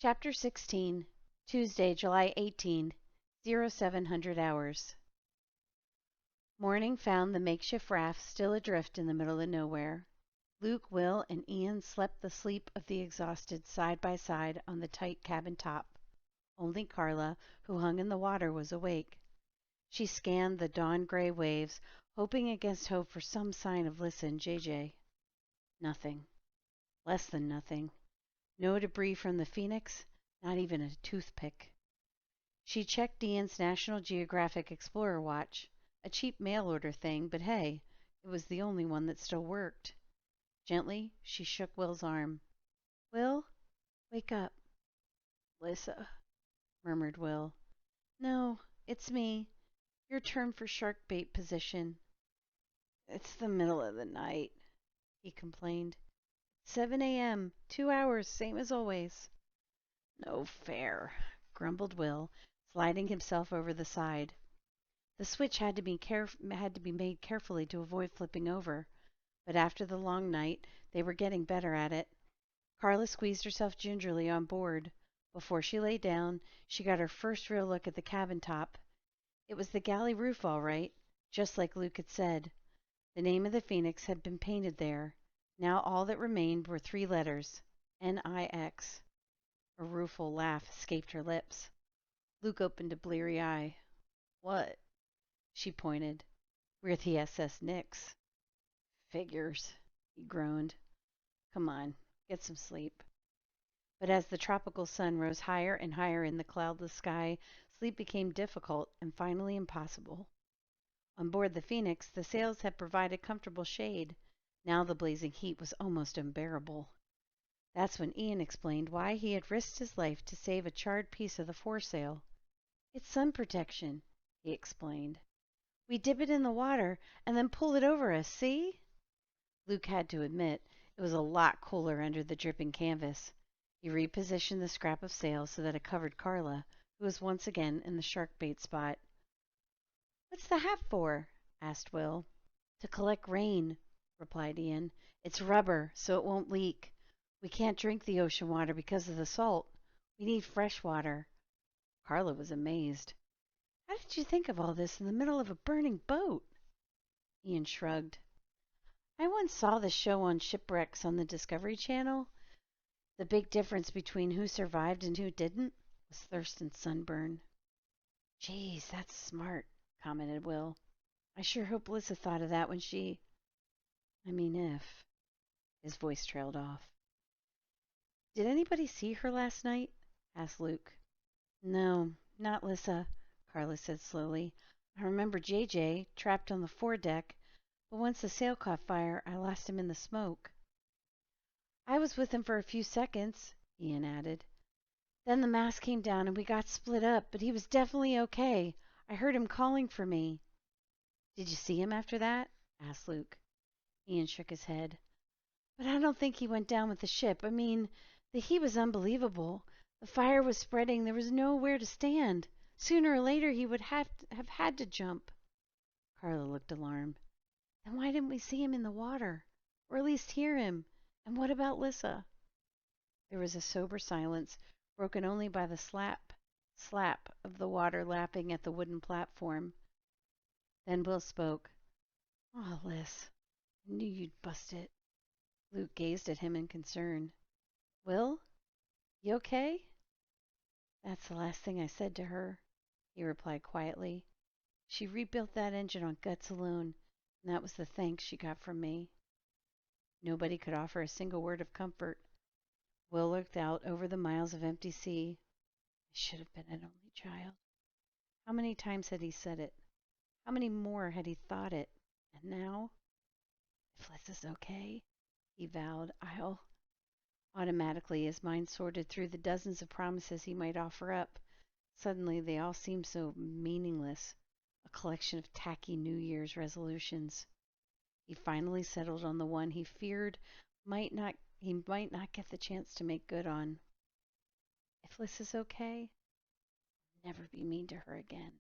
Chapter 16, Tuesday, July 18, 0700 hours. Morning found the makeshift raft still adrift in the middle of nowhere. Luke, Will, and Ian slept the sleep of the exhausted side by side on the tight cabin top. Only Carla, who hung in the water, was awake. She scanned the dawn-gray waves, hoping against hope for some sign of Lissa and JJ. Nothing. Less than nothing. No debris from the Phoenix, not even a toothpick. She checked Ian's National Geographic Explorer watch, a cheap mail-order thing, but hey, it was the only one that still worked. Gently, she shook Will's arm. Will, wake up. Lissa, murmured Will. No, it's me. Your turn for shark bait position. It's the middle of the night, he complained. 7 a.m., 2 hours, same as always. No fair, grumbled Will, sliding himself over the side. The switch had to be made carefully to avoid flipping over, but after the long night, they were getting better at it. Carla squeezed herself gingerly on board. Before she lay down, she got her first real look at the cabin top. It was the galley roof, all right, just like Luke had said. The name of the Phoenix had been painted there. Now all that remained were 3 letters, N-I-X. A rueful laugh escaped her lips. Luke opened a bleary eye. What? She pointed. We're the SS Nix. Figures, he groaned. Come on, get some sleep. But as the tropical sun rose higher and higher in the cloudless sky, sleep became difficult and finally impossible. On board the Phoenix, the sails had provided comfortable shade. Now the blazing heat was almost unbearable. That's when Ian explained why he had risked his life to save a charred piece of the foresail. It's sun protection, he explained. We dip it in the water and then pull it over us, see? Luke had to admit it was a lot cooler under the dripping canvas. He repositioned the scrap of sail so that it covered Carla, who was once again in the shark bait spot. What's the hat for? Asked Will. To collect rain, replied Ian. It's rubber, so it won't leak. We can't drink the ocean water because of the salt. We need fresh water. Carla was amazed. How did you think of all this in the middle of a burning boat? Ian shrugged. I once saw the show on shipwrecks on the Discovery Channel. The big difference between who survived and who didn't was thirst and sunburn. Geez, that's smart, commented Will. I sure hope Lissa thought of that when she... I mean, if... His voice trailed off. Did anybody see her last night? Asked Luke. No, not Lissa, Carla said slowly. I remember JJ, trapped on the foredeck, but once the sail caught fire, I lost him in the smoke. I was with him for a few seconds, Ian added. Then the mast came down and we got split up, but he was definitely okay. I heard him calling for me. Did you see him after that? Asked Luke. Ian shook his head. But I don't think he went down with the ship. I mean, the heat was unbelievable. The fire was spreading. There was nowhere to stand. Sooner or later he would have had to jump. Carla looked alarmed. Then why didn't we see him in the water? Or at least hear him? And what about Lissa? There was a sober silence, broken only by the slap of the water lapping at the wooden platform. Then Will spoke. Oh, Liz, I knew you'd bust it. Luke gazed at him in concern. Will, you okay? That's the last thing I said to her, he replied quietly. She rebuilt that engine on guts alone, and that was the thanks she got from me. Nobody could offer a single word of comfort. Will looked out over the miles of empty sea. I should have been an only child. How many times had he said it? How many more had he thought it? And now? If Liz is okay, he vowed, I'll... Automatically, his mind sorted through the dozens of promises he might offer up. Suddenly, they all seemed so meaningless, a collection of tacky New Year's resolutions. He finally settled on the one he feared he might not get the chance to make good on. If Liz is okay, I'll never be mean to her again.